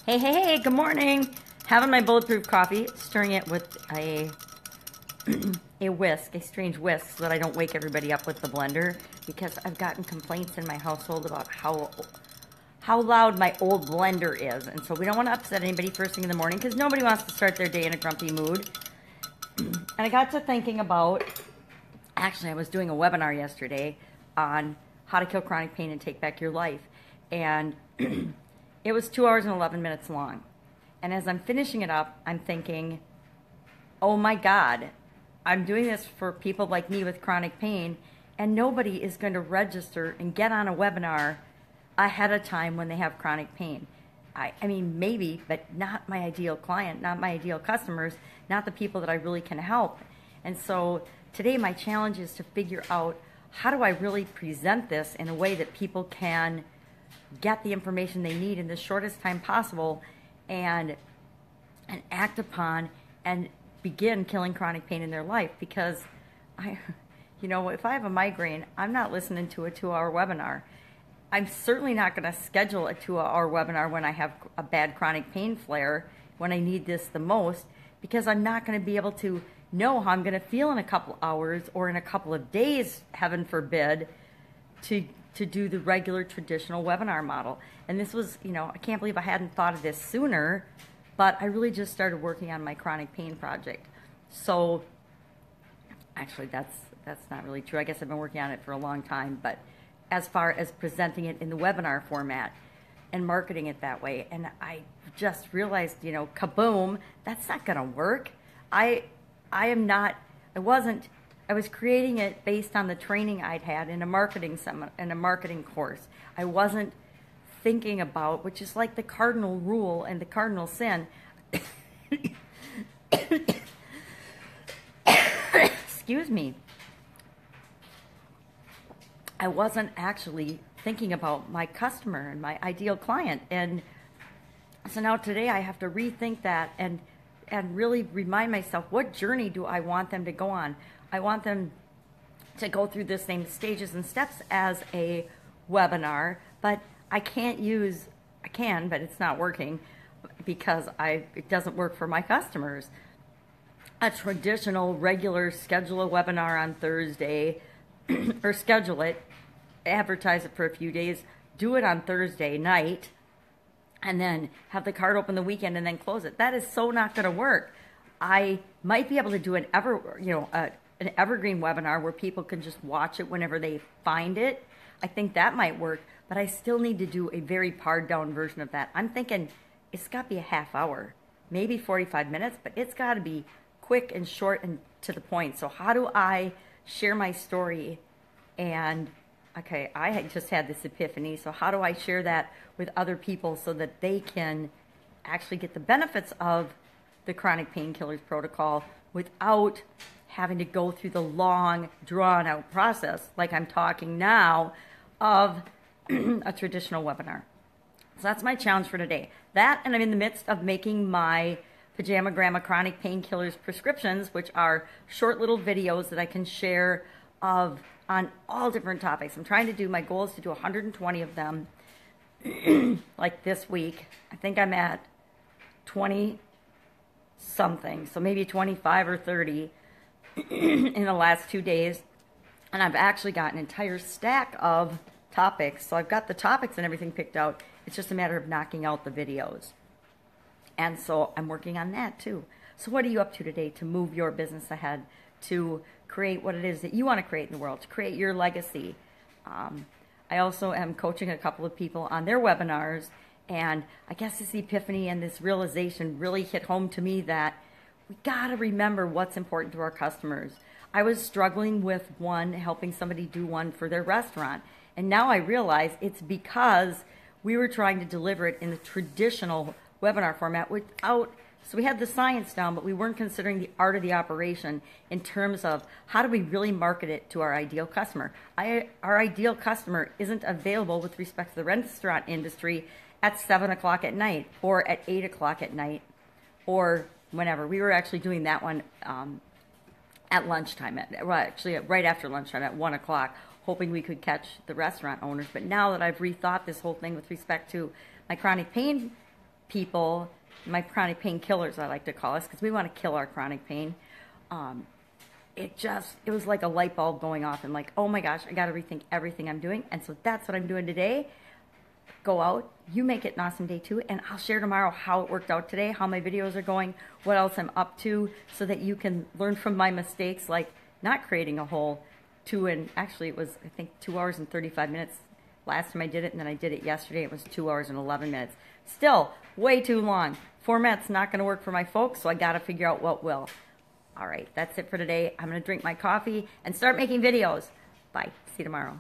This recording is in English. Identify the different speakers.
Speaker 1: Hey, hey, hey, good morning. Having my bulletproof coffee, stirring it with a a strange whisk, so that I don't wake everybody up with the blender, because I've gotten complaints in my household about how loud my old blender is, and so we don't want to upset anybody first thing in the morning, because nobody wants to start their day in a grumpy mood. And I got to thinking about, actually, I was doing a webinar yesterday on how to kill chronic pain and take back your life, and it was 2 hours and 11 minutes long. And as I'm finishing it up, I'm thinking, oh my God, I'm doing this for people like me with chronic pain, and nobody is going to register and get on a webinar ahead of time when they have chronic pain. I mean, maybe, but not my ideal client, not my ideal customers, not the people that I really can help. And so today my challenge is to figure out, how do I really present this in a way that people can get the information they need in the shortest time possible, and act upon and begin killing chronic pain in their life. Because if I have a migraine, I'm not listening to a 2-hour webinar. I'm certainly not going to schedule a 2-hour webinar when I have a bad chronic pain flare, when I need this the most, because I'm not going to be able to know how I'm going to feel in a couple hours or in a couple of days, heaven forbid, to do the regular traditional webinar model. And this was, I can't believe I hadn't thought of this sooner, but I really just started working on my chronic pain project. So actually that's not really true. I guess I've been working on it for a long time, but as far as presenting it in the webinar format and marketing it that way, and I just realized, kaboom, that's not gonna work. I was creating it based on the training I'd had in a marketing course. I wasn't thinking about, which is like the cardinal rule and the cardinal sin. Excuse me. I wasn't actually thinking about my customer and my ideal client. And so now today I have to rethink that and really remind myself, what journey do I want them to go on? I want them to go through the same stages and steps as a webinar, but I can, but it's not working because it doesn't work for my customers. A traditional, regular schedule a webinar on Thursday, or schedule it, advertise it for a few days, do it on Thursday night, and then have the card open the weekend and then close it. That is so not going to work. I might be able to do an evergreen webinar where people can just watch it whenever they find it. I think that might work, but I still need to do a very pared down version of that. I'm thinking it's got to be a half hour, maybe 45 minutes, but it's got to be quick and short and to the point. So how do I share my story? And okay, I had just had this epiphany, so how do I share that with other people so that they can actually get the benefits of the chronic painkillers protocol without having to go through the long, drawn-out process, like I'm talking now, of a traditional webinar. So that's my challenge for today. That, and I'm in the midst of making my Pajama Grandma Chronic Painkillers prescriptions, which are short little videos that I can share on all different topics. I'm trying to do, my goal is to do 120 of them, like this week. I think I'm at 20 something, so maybe 25 or 30 in the last 2 days, and I've actually got an entire stack of topics. So I've got the topics and everything picked out. It's just a matter of knocking out the videos, and so I'm working on that too. So what are you up to today to move your business ahead, to create what it is that you want to create in the world, to create your legacy? I also am coaching a couple of people on their webinars, and I guess this epiphany and this realization really hit home to me that we got to remember what's important to our customers. I was struggling with helping somebody do one for their restaurant. And now I realize it's because we were trying to deliver it in the traditional webinar format so we had the science down, but we weren't considering the art of the operation in terms of how do we really market it to our ideal customer. Our ideal customer isn't available with respect to the restaurant industry at 7 o'clock at night or at 8 o'clock at night or whenever. We were actually doing that one at lunchtime, actually right after lunchtime at 1 o'clock, hoping we could catch the restaurant owners. But now that I've rethought this whole thing with respect to my chronic pain people, my chronic pain killers, I like to call us, because we want to kill our chronic pain. It was like a light bulb going off and like, oh my gosh, I got to rethink everything I'm doing. And so that's what I'm doing today. Go out, you make it an awesome day too, and I'll share tomorrow how it worked out today, how my videos are going, what else I'm up to, so that you can learn from my mistakes, like not creating a whole actually it was, I think, 2 hours and 35 minutes last time I did it, and then I did it yesterday. It was 2 hours and 11 minutes. Still, way too long. Format's not going to work for my folks, so I got to figure out what will. All right, that's it for today. I'm going to drink my coffee and start making videos. Bye. See you tomorrow.